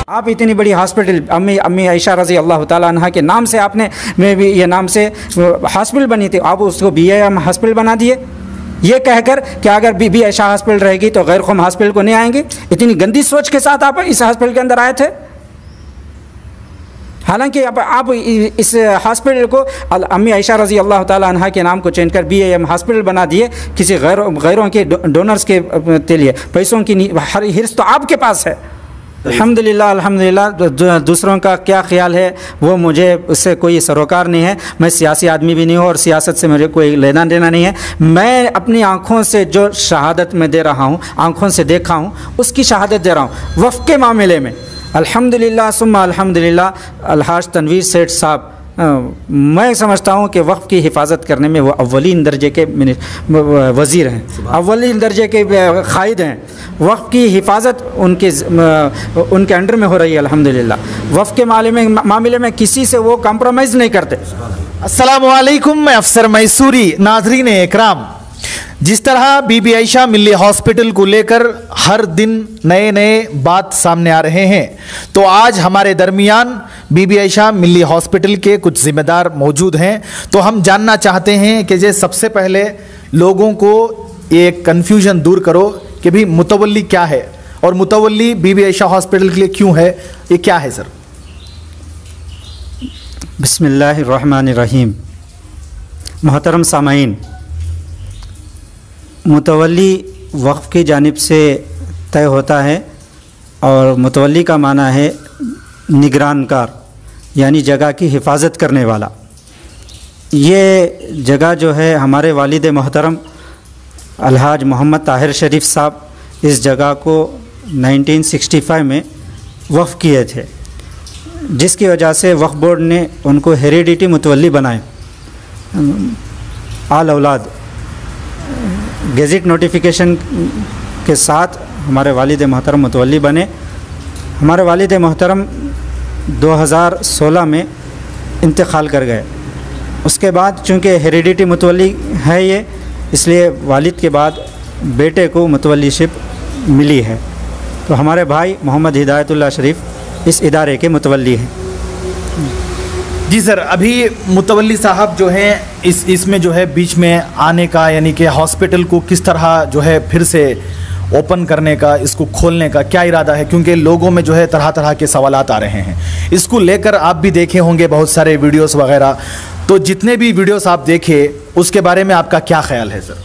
आप इतनी बड़ी हॉस्पिटल अम्मी आयशा रज़ी अल्लाह ताला अन्हा के नाम से आपने में भी ये नाम से हॉस्पिटल बनी थी, आप उसको BIM हॉस्पिटल बना दिए, ये कहकर कि अगर बीबी आयशा हॉस्पिटल रहेगी तो गैर कौम हॉस्पिटल को नहीं आएंगे। इतनी गंदी सोच के साथ आप इस हॉस्पिटल के अंदर आए थे। हालांकि अब आप इस हॉस्पिटल को अम्मी आयशा रज़ी अल्लाह ताला अन्हा के नाम को चेंज कर BIM हॉस्पिटल बना दिए किसी गैरों के डोनर्स के लिए। पैसों की हिर्स तो आपके पास है। अल्हम्दुलिल्लाह अल्हम्दुलिल्लाह। दूसरों का क्या ख्याल है वो मुझे उससे कोई सरोकार नहीं है। मैं सियासी आदमी भी नहीं हूँ और सियासत से मुझे कोई लेना देना नहीं है। मैं अपनी आँखों से जो शहादत मैं दे रहा हूँ, आँखों से देखा हूँ, उसकी शहादत दे रहा हूँ। वफ़ के मामले में अल्हम्दुलिल्लाह सुम्मा अल्हम्दुलिल्लाह अलहाज तनवीर सेठ साहब, मैं समझता हूँ कि वक़्फ़ की हिफाजत करने में वो अव्वलीन दर्जे के वज़ीर हैं, अव्वलीन दर्जे के क़ायद हैं। वक़्फ़ की हिफाजत उनके अंडर में हो रही है अल्हम्दुलिल्लाह। वक़्फ़ के मामले में किसी से वो कॉम्प्रोमाइज़ नहीं करते। अस्सलामु अलैकुम, मैं अफसर मैसूरी। नाज़रीन इकराम, जिस तरह बीबी आयशा मिल्ली हॉस्पिटल को लेकर हर दिन नए नए बात सामने आ रहे हैं, तो आज हमारे दरमियान बीबी आयशा मिल्ली हॉस्पिटल के कुछ जिम्मेदार मौजूद हैं। तो हम जानना चाहते हैं कि जे सबसे पहले लोगों को एक कन्फ्यूजन दूर करो कि भाई मुतवल्ली क्या है और मुतवल्ली बीबी आयशा हॉस्पिटल के लिए क्यों है, ये क्या है सर? बिस्मिल्लाहिर्रहमानिर्रहीम। मोहतरम सामाईन, मुतवल्ली वक़्फ़ की जानिब से तय होता है और मुतवल्ली का माना है निगरानकार, यानी जगह की हिफाजत करने वाला। ये जगह जो है हमारे वालिद मोहतरम अलहाज मोहम्मद ताहिर शरीफ साहब इस जगह को 1965 में वक़्फ़ किए थे, जिसकी वजह से वक्फ बोर्ड ने उनको हेरिडिटी मुतवल्ली बनाए। आल औलाद गेज़िट नोटिफिकेशन के साथ हमारे वालिद मोहतरम मुतवल्ली बने। हमारे वालिद मोहतरम 2016 में इंतकाल कर गए। उसके बाद चूँकि हेरिडिटी मुतवल्ली है ये, इसलिए वालिद के बाद बेटे को मुतवल्लीशिप मिली है। तो हमारे भाई मोहम्मद हिदायतुल्लाह शरीफ इस इदारे के मुतवल्ली हैं। जी सर, अभी मुतवल्ली साहब जो हैं इसमें जो है बीच में आने का, यानी कि हॉस्पिटल को किस तरह जो है फिर से ओपन करने का, इसको खोलने का क्या इरादा है? क्योंकि लोगों में जो है तरह तरह के सवालात आ रहे हैं। इसको लेकर आप भी देखे होंगे बहुत सारे वीडियोस वगैरह, तो जितने भी वीडियोस आप देखे उसके बारे में आपका क्या ख्याल है सर?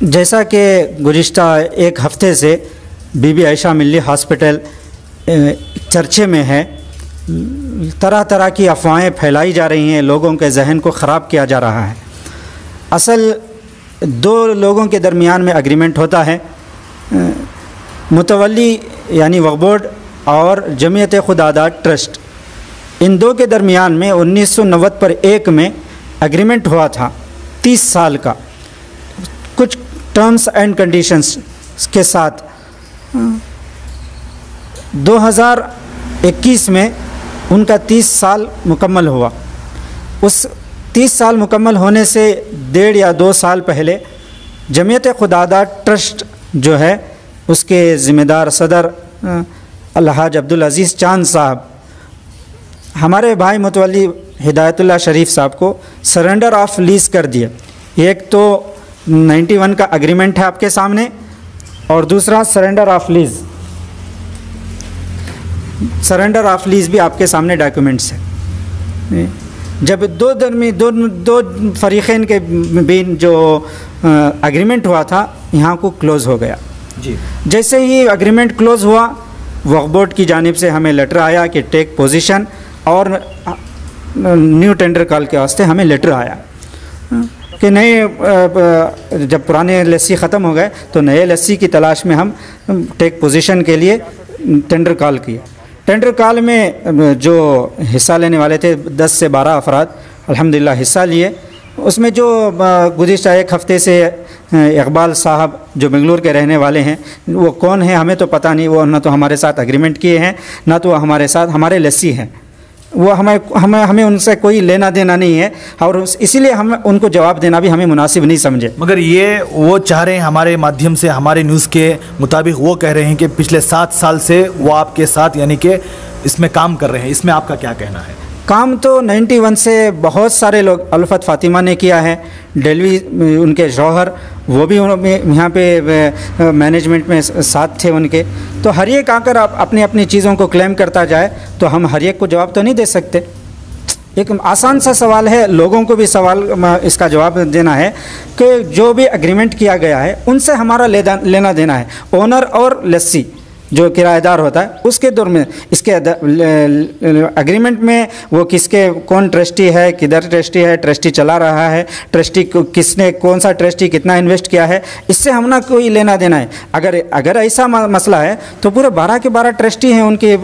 जैसा कि गुज़िश्ता एक हफ़्ते से बीबी आयशा मिल्ली हॉस्पिटल चर्चे में है, तरह तरह की अफवाहें फैलाई जा रही हैं, लोगों के जहन को ख़राब किया जा रहा है। असल दो लोगों के दरमियान में एग्रीमेंट होता है, मुतवल्ली यानी वक्फ बोर्ड और जमीयत खुदादाद ट्रस्ट, इन दो के दरमियान में 1990 पर एक में एग्रीमेंट हुआ था 30 साल का, कुछ टर्म्स एंड कंडीशंस के साथ। 2021 में उनका 30 साल मुकम्मल हुआ। उस 30 साल मुकम्मल होने से 1.5 या 2 साल पहले जमीयत खुदादाद ट्रस्ट जो है उसके ज़िम्मेदार सदर अलहाज अब्दुल अज़ीज़ चांद साहब हमारे भाई मुतवल्ली हिदायतुल्लाह शरीफ साहब को सरेंडर ऑफ लीज़ कर दिए। एक तो 91 का एग्रीमेंट है आपके सामने और दूसरा surrender of lease. Surrender of lease भी आपके सामने डॉक्यूमेंट्स है। जब दो फरीक़ैन के बीच जो एग्रीमेंट हुआ था, यहाँ को क्लोज़ हो गया जी। जैसे ही एग्रीमेंट क्लोज़ हुआ, वक्फ बोर्ड की जानिब से हमें लेटर आया कि टेक पोजीशन, और न्यू टेंडर कॉल के वास्ते हमें लेटर आया कि नए जब पुराने लस्सी ख़त्म हो गए तो नए लस्सी की तलाश में हम टेक पोजीशन के लिए टेंडर कॉल किए। टेंडर कॉल में जो हिस्सा लेने वाले थे 10 से 12 अफराद अल्हम्दुलिल्लाह हिस्सा लिए। उसमें जो गुज़िश्ता एक हफ़्ते से इकबाल साहब जो बेंगलुरु के रहने वाले हैं, वो कौन है हमें तो पता नहीं, वो ना तो हमारे साथ एग्रीमेंट किए हैं ना तो हमारे साथ हमारे लस्सी हैं। वो हमें उनसे कोई लेना देना नहीं है, और इसीलिए हम उनको जवाब देना भी हमें मुनासिब नहीं समझे। मगर ये वो चाह रहे हैं हमारे माध्यम से, हमारे न्यूज़ के मुताबिक वो कह रहे हैं कि पिछले 7 साल से वो आपके साथ यानी कि इसमें काम कर रहे हैं। इसमें आपका क्या कहना है? काम तो 91 से बहुत सारे लोग, उल्फत फ़ातिमा ने किया है, डेलवी उनके जौहर, वो भी यहाँ पे मैनेजमेंट में साथ थे उनके। तो हर एक आकर अपनी अपनी चीज़ों को क्लेम करता जाए तो हम हर एक को जवाब तो नहीं दे सकते। एक आसान सा सवाल है, लोगों को भी सवाल इसका जवाब देना है कि जो भी एग्रीमेंट किया गया है उनसे हमारा लेना देना है। ओनर और लेसी जो किराएदार होता है उसके दौर में इसके एग्रीमेंट में वो कौन ट्रस्टी है, किधर ट्रस्टी है, ट्रस्टी चला रहा है, ट्रस्टी किसने, कौन सा ट्रस्टी कितना इन्वेस्ट किया है, इससे हमना कोई लेना देना है। अगर ऐसा मसला है तो पूरे 12 के 12 ट्रस्टी हैं उनके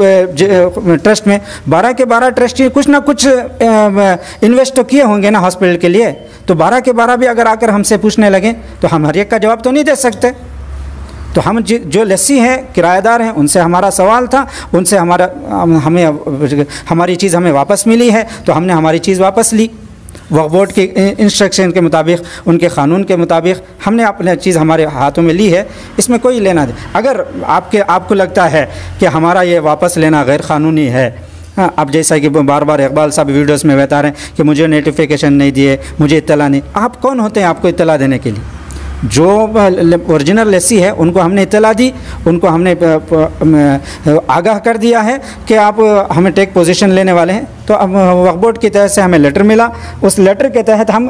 ट्रस्ट में, 12 के 12 ट्रस्टी कुछ ना कुछ इन्वेस्ट तो किए होंगे ना हॉस्पिटल के लिए। तो 12 के 12 भी अगर आकर हमसे पूछने लगें तो हम हर एक का जवाब तो नहीं दे सकते। तो हम जो लस्सी हैं, किराएदार हैं, उनसे हमारा सवाल था, उनसे हमारी चीज़ हमें वापस मिली है तो हमने हमारी चीज़ वापस ली। वक्फ बोर्ड के इंस्ट्रक्शन के मुताबिक, उनके क़ानून के मुताबिक हमने अपनी चीज़ हमारे हाथों में ली है, इसमें कोई लेना दे। अगर आपको लगता है कि हमारा ये वापस लेना गैर क़ानूनी है, हाँ, अब जैसा कि बार बार इकबाल साहब वीडियोस में बता रहे हैं कि मुझे नोटिफिकेशन नहीं दिए, मुझे इत्तला नहीं। आप कौन होते हैं आपको इत्तला देने के लिए? जो ओरिजिनल लेसी है उनको हमने इत्तला दी, उनको हमने आगाह कर दिया है कि आप हमें टेक पोजीशन लेने वाले हैं। तो अब वक्फ बोर्ड की तरफ से हमें लेटर मिला, उस लेटर के तहत हम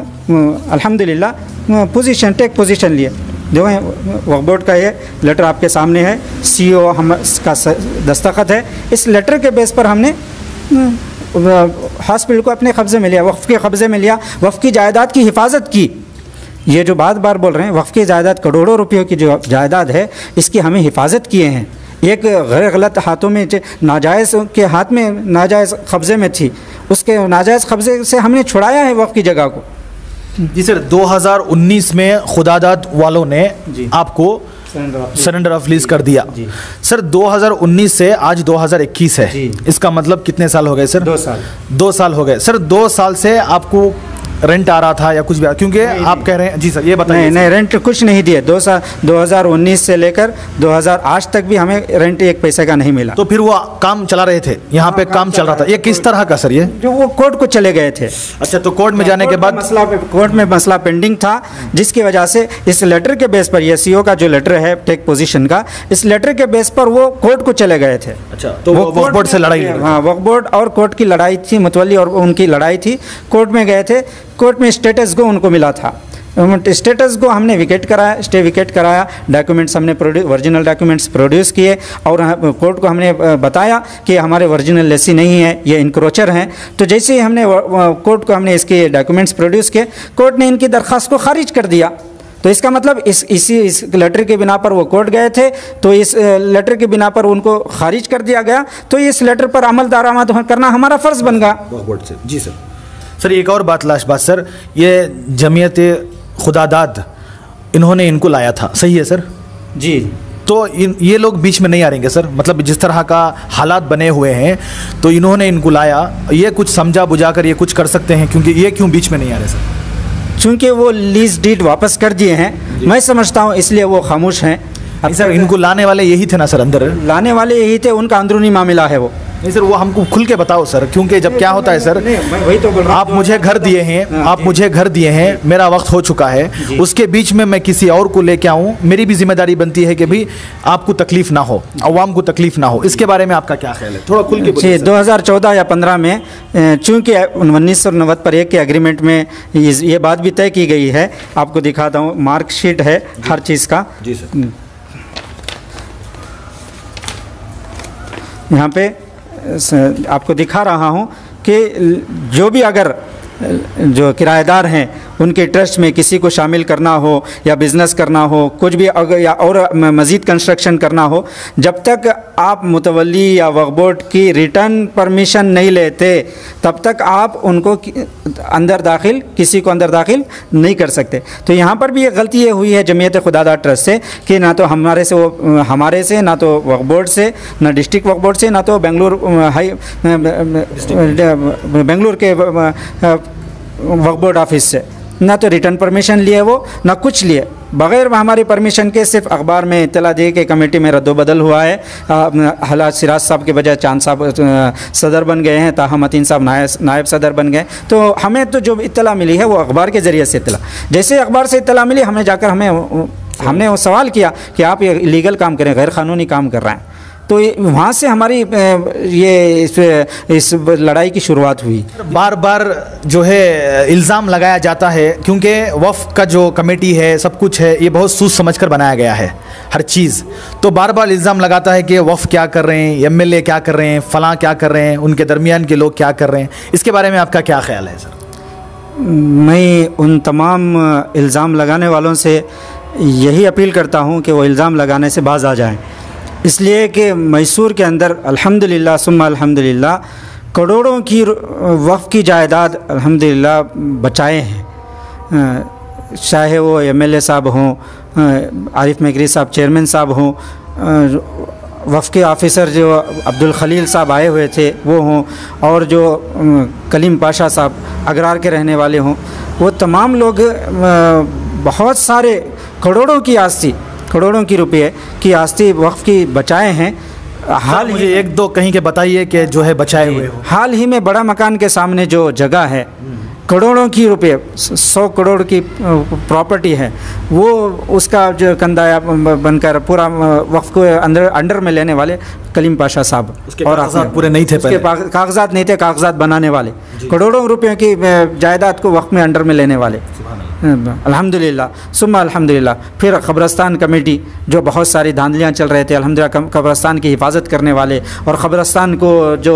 अल्हम्दुलिल्लाह टेक पोजीशन लिए। जो है वक्फ बोर्ड का ये लेटर आपके सामने है, CEO हम का दस्तखत है। इस लेटर के बेस पर हमने हॉस्पिटल को अपने कब्ज़े में लिया, वक्फ के कब्ज़े में लिया, वक्फ की जायदाद की हिफाजत की। ये जो बार बोल रहे हैं वक्फ की जायदाद, करोड़ों रुपयों की जो जायदाद है, इसकी हमें हिफाजत किए हैं। एक गलत हाथों में, नाजायज़ के हाथ में, नाजायज़ कब्ज़े में थी, उसके नाजायज़ कब्ज़े से हमने छुड़ाया है वक्फ की जगह को। जी सर, 2019 में खुदादाद वालों ने आपको सरेंडर ऑफ लीज कर दिया। सर 2019 से आज 2021 है, इसका मतलब कितने साल हो गए सर? 2 साल हो गए। सर 2 साल से आपको रेंट आ रहा था या कुछ भी? क्योंकि आप कह रहे हैं, जी सर ये बताइए। नहीं, रेंट कुछ नहीं दिए। 2019 से लेकर 2000 आज तक भी हमें रेंट 1 पैसे का नहीं मिला। तो फिर वो काम चला रहे थे, यहाँ पे काम चल रहा था। ये किस तरह का सर? ये जो वो कोर्ट को चले गए थे। अच्छा, तो कोर्ट में जाने के बाद कोर्ट में मसला पेंडिंग था, जिसकी वजह से इस लेटर के बेस पर, ये CEO का जो लेटर है टेक पोजीशन का, इस लेटर के बेस पर वो कोर्ट को चले गए थे। अच्छा, तो वो वक्फ बोर्ड से लड़ाई? हाँ, वक्फ बोर्ड और कोर्ट की लड़ाई थी, मुतवल्ली और उनकी लड़ाई थी। कोर्ट में गए थे, कोर्ट में स्टेटस को उनको मिला था। स्टेटस को हमने स्टे विकेट कराया, डॉक्यूमेंट्स हमने ओरिजिनल डॉक्यूमेंट्स प्रोड्यूस किए और कोर्ट को हमने बताया कि हमारे ओरिजिनल लेसी नहीं है, ये इंक्रोचर हैं। तो जैसे ही हमने कोर्ट को हमने इसके डॉक्यूमेंट्स प्रोड्यूस किए, कोर्ट ने इनकी दरख्वास्त को खारिज कर दिया। तो इसका मतलब इस लेटर के बिना पर वो कोर्ट गए थे, तो इस लेटर के बिना पर उनको खारिज कर दिया गया। तो इस लेटर पर अमल दरामद करना हमारा फ़र्ज़ बन गया बोर्ड से। जी सर। सर एक और बात, लास्ट बात सर, ये जमीयत खुदादाद इन्होंने इनको लाया था, सही है सर? जी। तो ये लोग बीच में नहीं आ रहेंगे सर? मतलब जिस तरह का हालात बने हुए हैं तो इन्होंने इनको लाया, ये कुछ समझा बुझा कर ये कुछ कर सकते हैं? क्योंकि ये क्यों बीच में नहीं आ रहे सर? चूँकि वो लीज डीड वापस कर दिए हैं, मैं समझता हूँ, इसलिए वो खामोश हैं। अब सर इनको लाने वाले यही थे ना सर? अंदर लाने वाले यही थे, उनका अंदरूनी मामला है वो। नहीं सर, वो हमको खुल के बताओ सर, क्योंकि जब क्या होता है सर, वही तो बोल रहा हूं। आप मुझे घर दिए हैं, आप मुझे घर दिए हैं, मेरा वक्त हो चुका है, उसके बीच में मैं किसी और को लेके आऊँ, मेरी भी जिम्मेदारी बनती है कि भाई आपको तकलीफ ना हो, अवाम को तकलीफ ना हो। इसके बारे में आपका क्या ख्याल है? थोड़ा खुल के बोलिए। 2014 या 15 में चूँकि 1990 पर 1 के एग्रीमेंट में ये बात भी तय की गई है। आपको दिखाता हूँ, मार्कशीट है हर चीज़ का। जी सर। यहाँ पे आपको दिखा रहा हूँ कि जो भी अगर जो किराएदार हैं उनके ट्रस्ट में किसी को शामिल करना हो या बिज़नेस करना हो, कुछ भी अगर या और मज़ीद कंस्ट्रक्शन करना हो, जब तक आप मुतवल्ली या वक्फ बोर्ड की रिटर्न परमिशन नहीं लेते तब तक आप उनको किसी को अंदर दाखिल नहीं कर सकते। तो यहाँ पर भी एक गलती ये हुई है जमीयत खुदादार ट्रस्ट से कि ना तो हमारे से ना तो वक्फ बोर्ड से, ना डिस्ट्रिक्ट वक्फ बोर्ड से, ना तो बेंगलुरु के वक्फ बोर्ड ऑफिस से, ना तो रिटर्न परमिशन लिए वो, ना कुछ लिए, बग़ैर हमारी परमिशन के सिर्फ अखबार में इत्तला दी कि कमेटी में रद्दोबदल हुआ है, हलाज सिराज साहब के बजाय चांद साहब सदर बन गए हैं, ताहा मतीन साहब नायब सदर बन गए। तो हमें तो जो इत्तला मिली है वो अखबार के ज़रिए से इत्तला, जैसे अखबार से इत्तला मिली हमें जाकर हमने वो सवाल किया कि आप ये इलीगल काम करें, गैर क़ानूनी काम कर रहे हैं। तो वहाँ से हमारी इस लड़ाई की शुरुआत हुई। बार बार जो है इल्ज़ाम लगाया जाता है, क्योंकि वफ़ का जो कमेटी है, सब कुछ है, ये बहुत सोच समझ कर बनाया गया है हर चीज़। तो बार बार इल्ज़ाम लगाता है कि वफ़ क्या कर रहे हैं, MLA क्या कर रहे हैं, फ़लाँ क्या कर रहे हैं, उनके दरमियान के लोग क्या कर रहे हैं। इसके बारे में आपका क्या ख्याल है सर? मैं उन तमाम इल्ज़ाम लगाने वालों से यही अपील करता हूँ कि वो इल्ज़ाम लगाने से बाज आ जाएं, इसलिए कि मैसूर के अंदर अल्हम्दुलिल्लाह सुम्मा अल्हम्दुलिल्लाह करोड़ों की वफ़ की जायदाद अल्हम्दुलिल्लाह बचाए हैं। चाहे वो MLA साहब हों, आरिफ मेगरी साहब चेयरमैन साहब हों, वफ़ के ऑफ़िसर जो अब्दुल खलील साहब आए हुए थे वो हों, और जो कलीम पाशा साहब अगरार के रहने वाले हों, वो तमाम लोग बहुत सारे करोड़ों की रुपये की आस्ती वक्फ की बचाए हैं। हाल ही एक दो कहीं के बताइए कि जो है बचाए हुए हो। हाल ही में बड़ा मकान के सामने जो जगह है, करोड़ों की रुपये, 100 करोड़ की प्रॉपर्टी है, वो उसका जो कंदाया बनकर पूरा वक्फ को अंडर में लेने वाले कलीम पाशा साहब, और कागजात पूरे नहीं थे, कागजात नहीं थे, कागजात बनाने वाले, करोड़ों रुपयों की जायदाद को वक्फ में अंडर में लेने वाले। अल्हम्दुलिल्लाह सुम्मा अल्हम्दुलिल्लाह। फिर क़ब्रस्तान कमेटी, जो बहुत सारी धांधलियाँ चल रहे थे, अल्हम्दुलिल्लाह क़ब्रस्तान की हिफाजत करने वाले और क़ब्रस्तान को जो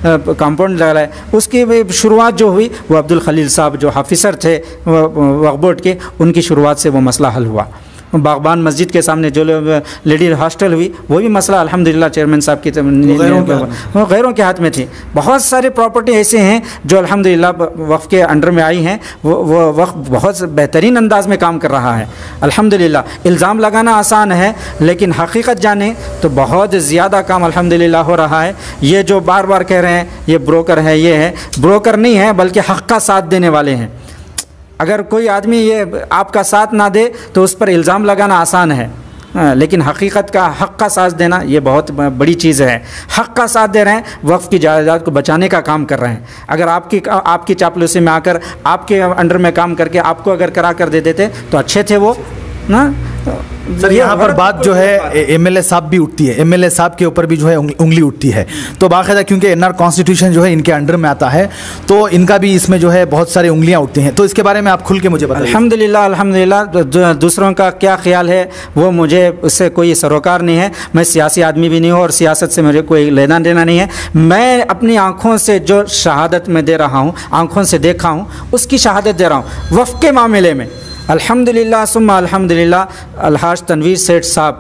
कंपाउंड लगा है, उसकी शुरुआत जो हुई वो अब्दुल खलील साहब जो ऑफिसर थे वक्फ बोर्ड के, उनकी शुरुआत से वो मसला हल हुआ। बागबान मस्जिद के सामने जो लेडी हॉस्टल हुई, वो भी मसला अल्हम्दुलिल्लाह चेयरमैन साहब की गैरों के हाथ में थी। बहुत सारे प्रॉपर्टी ऐसे हैं जो अल्हम्दुलिल्लाह वक्फ के अंडर में आई हैं, वो वक्फ बहुत बेहतरीन अंदाज में काम कर रहा है अल्हम्दुलिल्लाह। इल्ज़ाम लगाना आसान है, लेकिन हकीकत जाने तो बहुत ज़्यादा काम अल्हम्दुलिल्लाह हो रहा है। ये जो बार बार कह रहे हैं ये ब्रोकर है, ये है, ब्रोकर नहीं है बल्कि हक़ का साथ देने वाले हैं। अगर कोई आदमी ये आपका साथ ना दे तो उस पर इल्ज़ाम लगाना आसान है, लेकिन हकीकत का हक़ का साथ देना ये बहुत बड़ी चीज़ है। हक़ का साथ दे रहे हैं, वक्फ की जायदाद को बचाने का काम कर रहे हैं। अगर आपकी चापलूसी में आकर आपके अंडर में काम करके आपको अगर करा कर दे देते तो अच्छे थे वो ना। सर यहाँ पर बात जो है MLA साहब भी उठती है, MLA साहब के ऊपर भी जो है उंगली उठती है। तो बाकायदा क्योंकि NR कॉन्स्टिट्यूशन जो है इनके अंडर में आता है, तो इनका भी इसमें जो है बहुत सारी उंगलियां उठती हैं। तो इसके बारे में आप खुल के मुझे बताइए। अल्हम्दुलिल्लाह दूसरों का क्या ख्याल है वो मुझे उससे कोई सरोकार नहीं है। मैं सियासी आदमी भी नहीं हूँ और सियासत से मुझे कोई लेना देना नहीं है। मैं अपनी आँखों से जो शहादत मैं दे रहा हूँ, आँखों से देखा हूँ, उसकी शहादत दे रहा हूँ। वफ़ के मामले में अल्हम्दुलिल्लाह सुम्मा अल्हम्दुलिल्लाह अलहाज तनवीर सेठ साहब,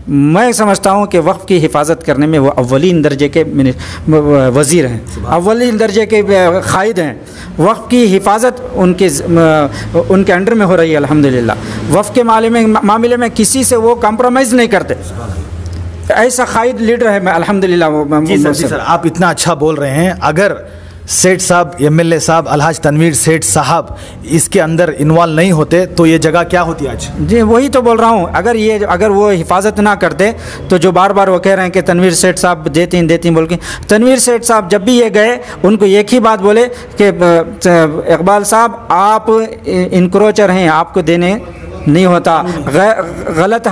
मैं समझता हूँ कि वक्फ की हिफाजत करने में वो अव्वलीन दर्जे के वज़ीर हैं, अव्वलीन दर्जे के क़ायद हैं। वक्फ की हिफाजत उनके अंडर में हो रही है अल्हम्दुलिल्लाह। वक्फ के मामले में किसी से वो कॉम्प्रोमाइज़ नहीं करते, ऐसा क़ायद लीडर है मैं अल्हम्दुलिल्लाह। जी सर, आप इतना अच्छा बोल रहे हैं। अगर सेठ साहब, MLA साहब, अलहाज तनवीर सेठ साहब इसके अंदर इन्वॉल्व नहीं होते तो ये जगह क्या होती आज? जी वही तो बोल रहा हूँ। अगर वो हिफाजत ना करते तो जो बार बार वो कह रहे हैं कि तनवीर सेठ साहब देती बोल के, तनवीर सेठ साहब जब भी ये गए उनको एक ही बात बोले कि इकबाल साहब आप इंक्रोचर हैं, आपको देने नहीं होता, गलत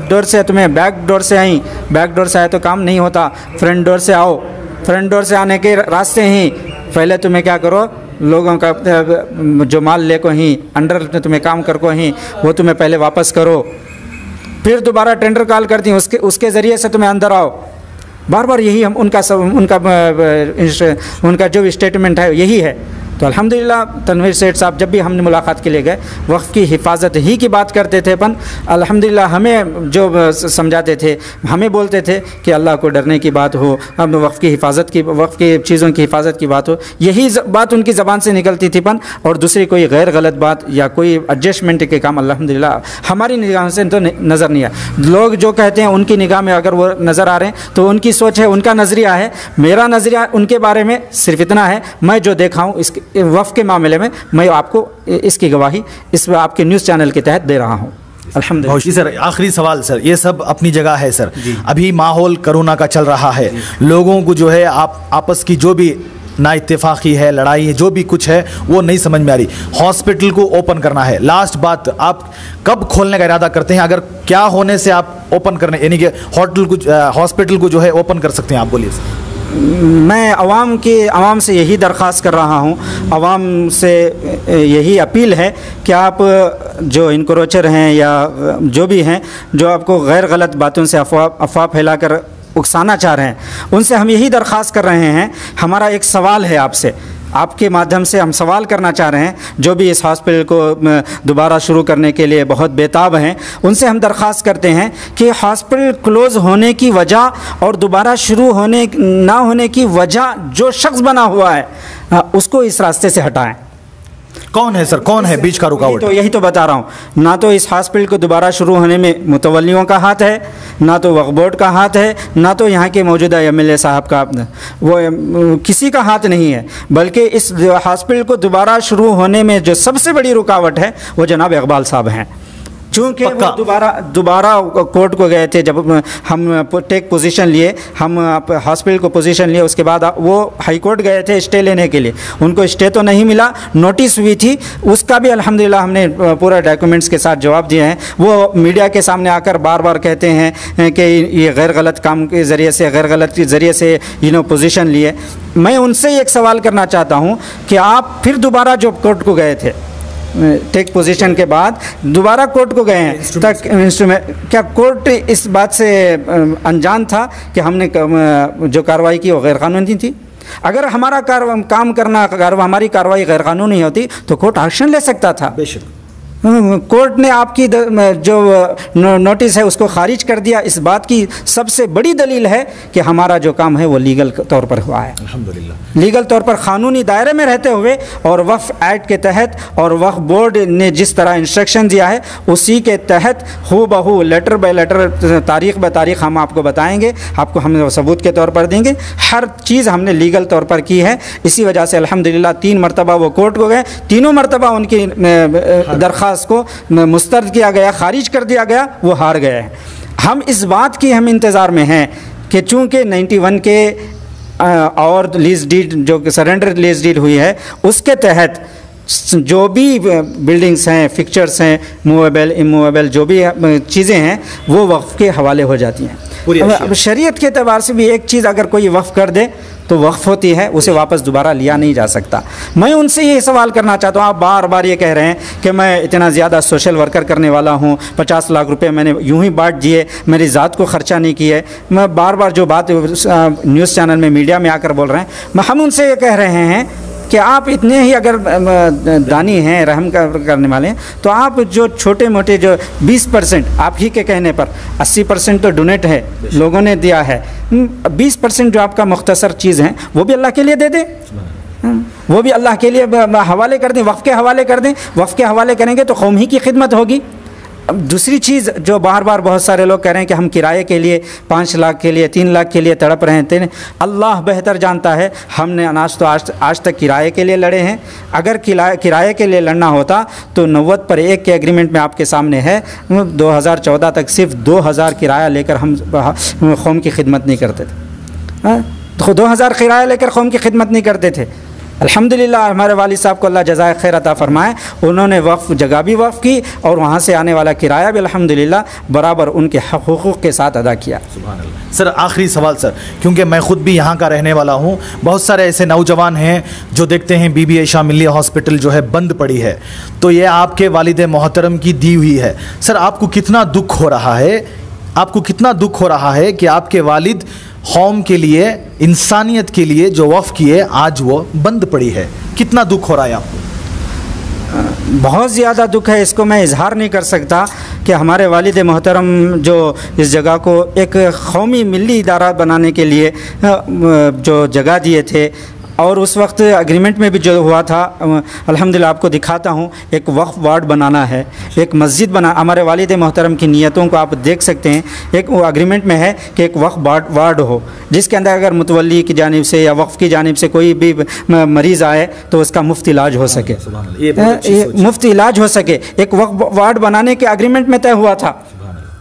डोर से तुम्हें बैक डोर से आई, बैक डोर से आए तो काम नहीं होता, फ्रंट डोर से आओ, फ्रंट डोर से आने के रास्ते ही पहले तुम्हें क्या करो, लोगों का जो माल ले को ही अंडर तुम्हें काम कर को ही वो तुम्हें पहले वापस करो, फिर दोबारा टेंडर कॉल करती हैं, उसके ज़रिए से तुम्हें अंदर आओ। बार बार यही हम उनका जो स्टेटमेंट है यही है। तो अल्हम्दुलिल्लाह तनवीर सेठ साहब जब भी हमने मुलाकात के लिए गए वक्फ़ की हिफाजत ही की बात करते थे। अपन अल्हम्दुलिल्लाह हमें जो समझाते थे, हमें बोलते थे कि अल्लाह को डरने की बात हो, अब वक्फ़ की हिफाजत की, वक्फ़ की चीज़ों की हिफाजत की बात हो, यही बात उनकी ज़बान से निकलती थी पन। और दूसरी कोई गैर गलत बात या कोई एडजस्टमेंट के काम अल्हम्दुलिल्लाह हमारी निगाह से तो नज़र नहीं आया। लोग जो कहते हैं उनकी निगाह में अगर वो नज़र आ रहे हैं तो उनकी सोच है, उनका नज़रिया है। मेरा नज़रिया उनके बारे में सिर्फ इतना है, मैं जो देखा हूँ इस वफ़ के मामले में मैं आपको इसकी गवाही इस आपके न्यूज़ चैनल के तहत दे रहा हूँ। अल्हम्दुलिल्लाह। सर आखिरी सवाल सर, ये सब अपनी जगह है सर, अभी माहौल कोरोना का चल रहा है, लोगों को जो है आपस की जो भी ना इत्तेफाकी है, लड़ाई है, जो भी कुछ है वो नहीं समझ में आ रही। हॉस्पिटल को ओपन करना है, लास्ट बात, आप कब खोलने का इरादा करते हैं? अगर क्या होने से आप ओपन करने यानी कि हॉस्पिटल को जो है ओपन कर सकते हैं, आप बोलिए सर। मैं आवाम से यही दरख्वास्त कर रहा हूँ, आवाम से यही अपील है कि आप जो इनक्रोचर हैं या जो भी हैं जो आपको गैर गलत बातों से अफवाह फैलाकर उकसाना चाह रहे हैं, उनसे हम यही दरख्वास्त कर रहे हैं। हमारा एक सवाल है आपसे, आपके माध्यम से हम सवाल करना चाह रहे हैं, जो भी इस हॉस्पिटल को दोबारा शुरू करने के लिए बहुत बेताब हैं, उनसे हम दरख्वास्त करते हैं कि हॉस्पिटल क्लोज़ होने की वजह और दोबारा शुरू होने ना होने की वजह जो शख्स बना हुआ है उसको इस रास्ते से हटाएं। कौन है सर, कौन है बीच का रुकावट? तो यही तो बता रहा हूँ, ना तो इस हॉस्पिटल को दोबारा शुरू होने में मुतवल्लियों का हाथ है, ना तो वक्फ बोर्ड का हाथ है, ना तो यहाँ के मौजूदा एमएलए साहब का, वो किसी का हाथ नहीं है। बल्कि इस हॉस्पिटल को दोबारा शुरू होने में जो सबसे बड़ी रुकावट है वो जनाब इकबाल साहब हैं। चूँकि वो दोबारा कोर्ट को गए थे, जब हम टेक पोजीशन लिए, हम हॉस्पिटल को पोजीशन लिए, उसके बाद वो हाई कोर्ट गए थे स्टे लेने के लिए, उनको स्टे तो नहीं मिला, नोटिस हुई थी, उसका भी अल्हम्दुलिल्लाह हमने पूरा डॉक्यूमेंट्स के साथ जवाब दिए हैं। वो मीडिया के सामने आकर बार बार कहते हैं कि ये गैर गलत काम के ज़रिए से, गैर गलत के ज़रिए से पोजीशन लिए। मैं उनसे एक सवाल करना चाहता हूँ कि आप फिर दोबारा जो कोर्ट को गए थे टेक पोजीशन के बाद दोबारा कोर्ट को गए हैं, तक इंस्ट्रूमेंट क्या कोर्ट इस बात से अनजान था कि हमने जो कार्रवाई की वो गैर कानूनी थी? अगर हमारा काम करना हमारी कार्रवाई गैर कानूनी होती तो कोर्ट एक्शन ले सकता था। बेशक कोर्ट ने आपकी जो नोटिस है उसको खारिज कर दिया। इस बात की सबसे बड़ी दलील है कि हमारा जो काम है वो लीगल तौर पर हुआ है, अल्हम्दुलिल्लाह, लीगल तौर पर क़ानूनी दायरे में रहते हुए, और वक्फ एक्ट के तहत और वक्फ बोर्ड ने जिस तरह इंस्ट्रक्शन दिया है उसी के तहत हू बहू लेटर बाय लेटर, तारीख़ ब तारीख़ हम आपको बताएंगे, आपको हम सबूत के तौर पर देंगे। हर चीज़ हमने लीगल तौर पर की है। इसी वजह से अल्हम्दुलिल्लाह 3 मरतबा वो कोर्ट को गए, तीनों मरतबा उनकी दरख्वास्त को मुस्तरद किया गया, खारिज कर दिया गया, वो हार गए हैं। हम इस बात की हम इंतज़ार में हैं कि चूँकि 91 के और लीज डीड जो सरेंडर लीज डीड हुई है उसके तहत जो भी बिल्डिंग्स हैं, फिक्चर्स हैं, मूवेबल इमूवेबल जो भी चीज़ें हैं वो वक्फ़ के हवाले हो जाती हैं। अब शरीयत के एतबार से भी एक चीज़ अगर कोई वक्फ़ कर दे तो वक्फ़ होती है, उसे वापस दोबारा लिया नहीं जा सकता। मैं उनसे ये सवाल करना चाहता हूँ, आप बार बार ये कह रहे हैं कि मैं इतना ज़्यादा सोशल वर्कर करने वाला हूँ, 50 लाख रुपए मैंने यूँ ही बांट दिए, मेरी ज़ात को ख़र्चा नहीं किए। मैं बार बार जो बात न्यूज़ चैनल में मीडिया में आकर बोल रहे हैं, हम उनसे ये कह रहे हैं कि आप इतने ही अगर दानी हैं, रहम करने वाले हैं, तो आप जो छोटे मोटे जो 20% आप ही के कहने पर 80% तो डोनेट है, लोगों ने दिया है, 20% जो आपका मुख्तसर चीज़ है वो भी अल्लाह के लिए दे दें, वो भी अल्लाह के लिए हवाले कर दें, वक्फ़ के हवाले कर दें। वक्फ़ के हवाले करेंगे तो कौम ही की खिदमत होगी। अब दूसरी चीज़ जो बार बार बहुत सारे लोग कह रहे हैं कि हम किराए के लिए 5 लाख के लिए 3 लाख के लिए तड़प रहे हैं, अल्लाह बेहतर जानता है। हमने अनाज तो आज तक किराए के लिए लड़े हैं। अगर किराए के लिए लड़ना होता तो 90 पर 1 के एग्रीमेंट में आपके सामने है, 2014 तक सिर्फ 2000 किराया लेकर हम कौम की खिदमत नहीं करते थे। तो 2000 किराया लेकर कौम की खिदमत नहीं करते थे। अल्हम्दुलिल्लाह हमारे वालिद साहब को अल्लाह जज़ाए खैर अता फरमाए, उन्होंने वक्फ जगह भी वक्फ की और वहाँ से आने वाला किराया भी अल्हम्दुलिल्लाह बराबर उनके हुकूक़ के साथ अदा किया। सुभान अल्लाह। सर आखिरी सवाल सर, क्योंकि मैं ख़ुद भी यहाँ का रहने वाला हूँ, बहुत सारे ऐसे नौजवान हैं जो देखते हैं बीबी आयशा मिल्ली हॉस्पिटल जो है बंद पड़ी है, तो ये आपके वालिद मोहतरम की दी हुई है। सर आपको कितना दुख हो रहा है, आपको कितना दुख हो रहा है कि आपके वालिद कौम के लिए, इंसानियत के लिए जो वफ़ की है आज वो बंद पड़ी है। कितना दुख हो रहा है आपको? बहुत ज़्यादा दुख है, इसको मैं इजहार नहीं कर सकता कि हमारे वालिद मोहतरम जो इस जगह को एक कौमी मिली इदारा बनाने के लिए जो जगह दिए थे, और उस वक्त एग्रीमेंट में भी जो हुआ था, अल्हम्दुलिल्लाह आपको दिखाता हूँ, एक वक्फ वार्ड बनाना है, एक मस्जिद बना, हमारे वालिद मोहतरम की नीयतों को आप देख सकते हैं। एक वो एग्रीमेंट में है कि एक वक्फ वार्ड हो, जिसके अंदर अगर मुतवल्ली की जानिब से या वक्फ की जानिब से कोई भी मरीज़ आए तो उसका मुफ्त इलाज हो सके, मुफ्त इलाज हो सके। एक वक्फ वार्ड बनाने के एग्रीमेंट में तय हुआ था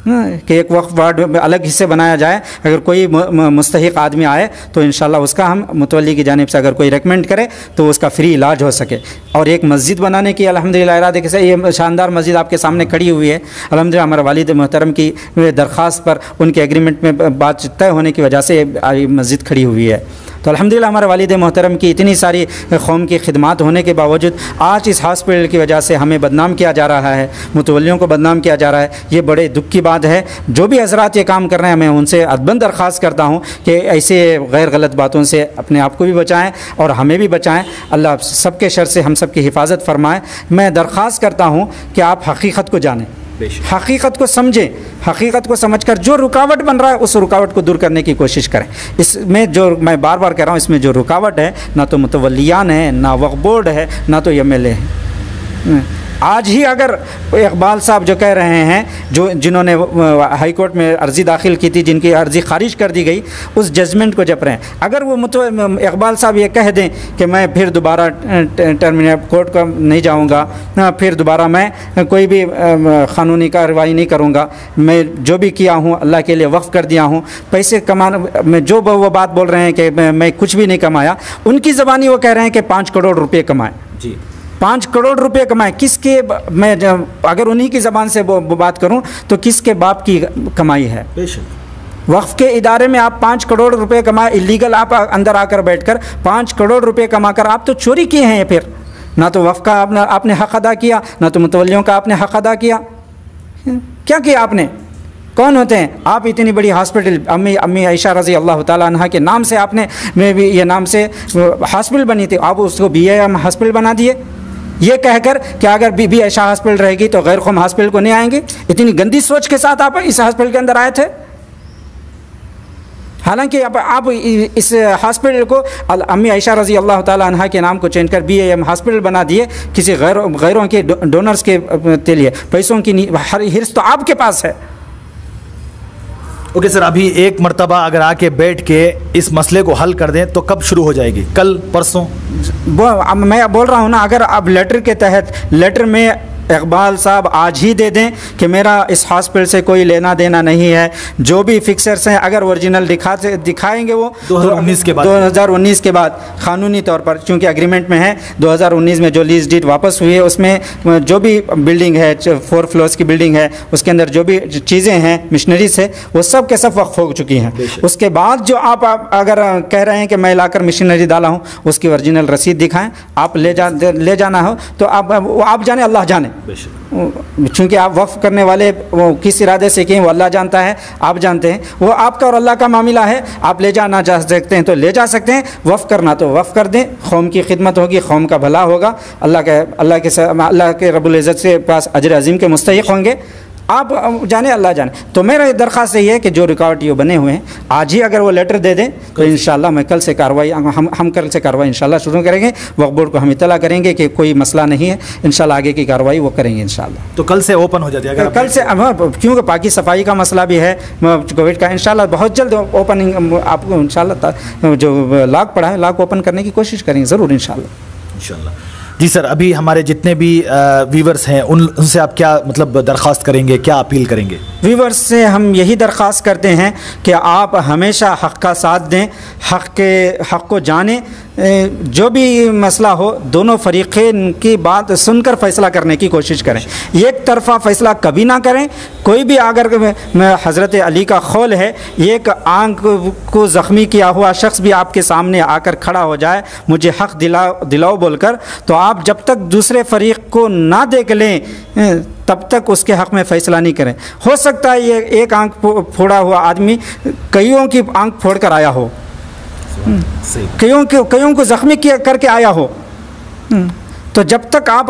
कि एक वक्फ वार्ड में अलग हिस्से बनाया जाए, अगर कोई मुस्तहिक आदमी आए तो इंशाल्लाह उसका हम मुतवल्ली की जानिब से अगर कोई रेकमेंड करे तो उसका फ्री इलाज हो सके। और एक मस्जिद बनाने की अल्हम्दुलिल्लाह इरादे के साथ ये शानदार मस्जिद आपके सामने खड़ी हुई है। अल्हम्दुलिल्लाह हमारे वालिद मोहतरम की दरख्वास्त पर, उनके एग्रीमेंट में बात तय होने की वजह से ये मस्जिद खड़ी हुई है। तो अल्हम्दुलिल्लाह हमारे वालिद मोहतरम की इतनी सारी कौम की खिदमात होने के बावजूद आज इस हॉस्पिटल की वजह से हमें बदनाम किया जा रहा है, मुतवल्लियों को बदनाम किया जा रहा है। ये बड़े दुख की बात है। जो भी हज़रात ये काम कर रहे हैं, मैं उनसे अदबन दरख्वास्त करता हूँ कि ऐसे गैर गलत बातों से अपने आप को भी बचाएँ और हमें भी बचाएँ। अल्लाह सबके शर से हम सब की हिफाजत फरमाए। मैं दरख्वास्त करता हूँ कि आप हकीकत को जानें, हकीकत को समझें, हकीकत को समझकर जो रुकावट बन रहा है उस रुकावट को दूर करने की कोशिश करें। इसमें जो मैं बार बार कह रहा हूँ, इसमें जो रुकावट है ना तो मुतवल्लियान है, ना वक्फ बोर्ड है, ना तो MLA है। आज ही अगर इकबाल साहब जो कह रहे हैं, जो जिन्होंने हाई कोर्ट में अर्ज़ी दाखिल की थी, जिनकी अर्ज़ी खारिज कर दी गई, उस जजमेंट को जप रहे हैं, अगर वो इकबाल साहब ये कह दें कि मैं फिर दोबारा टर्मिनेट कोर्ट का नहीं जाऊंगा, फिर दोबारा मैं कोई भी क़ानूनी कार्रवाई नहीं करूंगा, मैं जो भी किया हूं अल्लाह के लिए वक्फ़ कर दिया हूं, पैसे कमाना में जो वो बात बोल रहे हैं कि मैं कुछ भी नहीं कमाया, उनकी ज़बानी वो कह रहे हैं कि 5 करोड़ रुपये कमाए जी, 5 करोड़ रुपए कमाए। किसके, मैं अगर उन्हीं की ज़बान से बात करूं तो किसके बाप की कमाई है? वक्फ के इदारे में आप 5 करोड़ रुपए कमाए, इलीगल आप अंदर आकर बैठकर 5 करोड़ रुपए कमाकर आप तो चोरी किए हैं। फिर ना तो वक्फ का आपने हक़ अदा किया, ना तो मुतवल्लियों का आपने हक़ अदा किया। क्या किया आपने? कौन होते हैं आप? इतनी बड़ी हॉस्पिटल, अम्मी आयशा रज़ी अल्लाह ताला अन्हा के नाम से आपने में भी ये नाम से हॉस्पिटल बनी थी, आप उसको BAM हॉस्पिटल बना दिए, ये कहकर कि अगर बीबी आयशा हॉस्पिटल रहेगी तो गैर कौम हॉस्पिटल को नहीं आएंगे। इतनी गंदी सोच के साथ आप इस हॉस्पिटल के अंदर आए थे। हालांकि आप इस हॉस्पिटल को अम्मी आयशा रज़ी अल्लाह ताला अन्हा के नाम को चेंज कर BAM हॉस्पिटल बना दिए, किसी गैरों के डोनर्स के लिए। पैसों की हिर्स तो आपके पास है। ओके सर, अभी एक मर्तबा अगर आके बैठ के इस मसले को हल कर दें तो कब शुरू हो जाएगी? कल, परसों? मैं बोल रहा हूँ ना, अगर आप लेटर के तहत, लेटर में इकबाल साहब आज ही दे दें कि मेरा इस हॉस्पिटल से कोई लेना देना नहीं है, जो भी फिक्सर्स हैं अगर ओरिजिनल दिखाएंगे वो 2019 के बाद कानूनी तौर पर, चूँकि एग्रीमेंट में है 2019 में जो लीज डीड वापस हुई है उसमें जो भी बिल्डिंग है, 4 फ्लोर्स की बिल्डिंग है, उसके अंदर जो भी चीज़ें हैं मशीनरीज है वो सब के सब वक्फ हो चुकी हैं। उसके बाद जो आप अगर कह रहे हैं कि मैं लाकर मशीनरी डाला हूँ, उसकी ओरिजिनल रसीद दिखाएँ, आप ले जाना हो तो आप जाने, अल्लाह जाने। चूँकि आप वक्फ करने वाले वो किस इरादे से किए वो अल्लाह जानता है, आप जानते हैं, वो आपका और अल्लाह का मामला है। आप ले जाना जा सकते हैं तो ले जा सकते हैं, वक्फ करना तो वक्फ कर दें, कौम की खिदमत होगी, कौम का भला होगा, अल्लाह के रब्बुल इज़्ज़त से पास अजर अज़ीम के मुस्तहिक़ होंगे। आप जाने, अल्लाह जाने। तो मेरा दरख्वास्त यही है कि जो रिकॉर्ड ये बने हुए हैं आज ही अगर वो लेटर दे दें तो इंशाल्लाह मैं कल से कार्रवाई, हम कल से कार्रवाई इंशाल्लाह शुरू करेंगे। वक्फ बोर्ड को हम इत्तला करेंगे कि कोई मसला नहीं है, इंशाल्लाह आगे की कार्रवाई वो करेंगे इंशाल्लाह। तो कल से ओपन हो जाती है? अगर कल से, क्योंकि पाकि सफाई का मसला भी है, कोविड का, इंशाल्लाह बहुत जल्द ओपनिंग आपको इंशाल्लाह जो लॉक पड़ा है लॉक ओपन करने की कोशिश करेंगे ज़रूर इंशाल्लाह। जी सर, अभी हमारे जितने भी व्यूवर्स हैं उनसे आप क्या मतलब दरख्वास्त करेंगे, क्या अपील करेंगे? व्यूवर्स से हम यही दरख्वास्त करते हैं कि आप हमेशा हक़ का साथ दें, हक़ को जानें, जो भी मसला हो दोनों फरीक़ें की बात सुनकर फ़ैसला करने की कोशिश करें, एक तरफ़ा फ़ैसला कभी ना करें। कोई भी अगर हज़रत अली का ख़ौल है, एक आंख को ज़ख्मी किया हुआ शख्स भी आपके सामने आकर खड़ा हो जाए मुझे हक़ दिलाओ बोलकर, तो आप जब तक दूसरे फरीक़ को ना देख लें तब तक उसके हक़ में फ़ैसला नहीं करें। हो सकता है ये एक आंख फोड़ा हुआ आदमी कईयों की आंख फोड़ कर आया हो, कईयों को ज़ख्मी करके आया हो। तो जब तक आप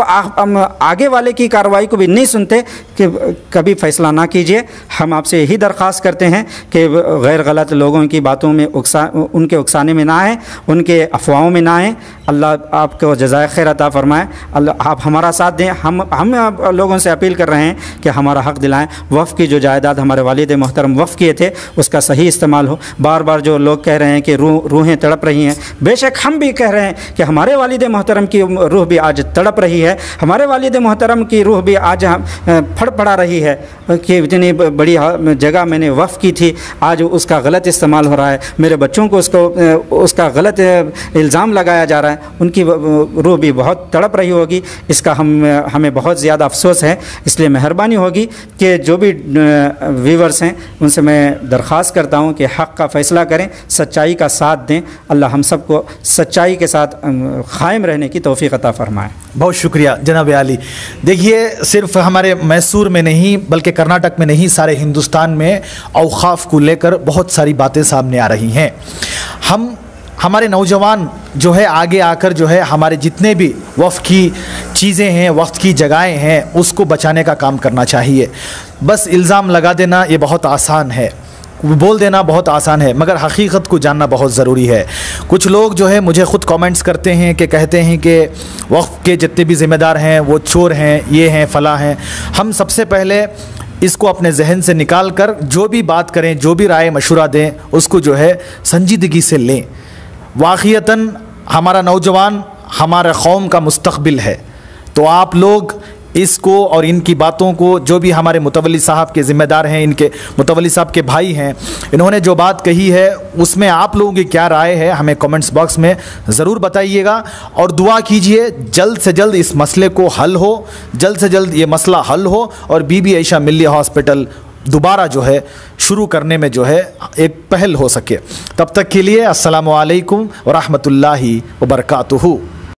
आगे वाले की कार्रवाई को भी नहीं सुनते कि कभी फ़ैसला ना कीजिए। हम आपसे यही दरख्वास्त करते हैं कि गैर गलत लोगों की बातों में उनके उकसाने में ना आए, उनके अफवाहों में ना आए। अल्लाह आपको जज़ाए खैर अता फ़रमाए। अल्लाह आप हमारा साथ दें। हम लोगों से अपील कर रहे हैं कि हमारा हक़ दिलाएं। वफ़ की जो जायदाद हमारे वालिद मोहतरम वफ़ किए थे उसका सही इस्तेमाल हो। बार बार जो लोग कह रहे हैं कि रूहें तड़प रही हैं, बेशक हम भी कह रहे हैं कि हमारे वालिद मोहतरम की रूह भी आज तड़प रही है, हमारे वालिद मोहतरम की रूह भी आज फड़फड़ा रही है कि इतनी बड़ी जगह मैंने वफ़ की थी, आज उसका गलत इस्तेमाल हो रहा है, मेरे बच्चों को उसका गलत इल्ज़ाम लगाया जा रहा है, उनकी रूह भी बहुत तड़प रही होगी। इसका हमें बहुत ज़्यादा अफसोस है। इसलिए मेहरबानी होगी कि जो भी व्यूवर्स हैं उनसे मैं दरख्वास्त करता हूँ कि हक़ का फ़ैसला करें, सच्चाई का साथ दें। अल्लाह हम सबको सच्चाई के साथ क़ायम रहने की तौफ़ीक़ अता फ़रमाए। बहुत शुक्रिया जनाब आली। देखिए, सिर्फ हमारे मैसूर में नहीं बल्कि कर्नाटक में नहीं, सारे हिंदुस्तान में औक़ाफ़ को लेकर बहुत सारी बातें सामने आ रही हैं। हमारे नौजवान जो है आगे आकर जो है हमारे जितने भी वफ़ की चीज़ें हैं, वक्त की जगहें हैं, उसको बचाने का काम करना चाहिए। बस इल्ज़ाम लगा देना ये बहुत आसान है, बोल देना बहुत आसान है, मगर हकीकत को जानना बहुत ज़रूरी है। कुछ लोग जो है मुझे ख़ुद कमेंट्स करते हैं कि कहते हैं कि वक़्फ़ के जितने भी ज़िम्मेदार हैं वो चोर हैं, ये हैं, फ़लाँ हैं। हम सबसे पहले इसको अपने जहन से निकाल कर जो भी बात करें, जो भी राय मशवरा दें, उसको जो है संजीदगी से लें। वाक़ियतन हमारा नौजवान हमारा कौम का मुस्तक़बिल है, तो आप लोग इसको और इनकी बातों को, जो भी हमारे मुतवल्ली साहब के ज़िम्मेदार हैं, इनके मुतवल्ली साहब के भाई हैं, इन्होंने जो बात कही है उसमें आप लोगों की क्या राय है हमें कमेंट्स बॉक्स में ज़रूर बताइएगा। और दुआ कीजिए जल्द से जल्द इस मसले को हल हो, जल्द से जल्द ये मसला हल हो और बीबी आयशा मिल्ली हॉस्पिटल दोबारा जो है शुरू करने में जो है एक पहल हो सके। तब तक के लिए अस्सलामु अलैकुम व रहमतुल्लाहि व बरकातुहू।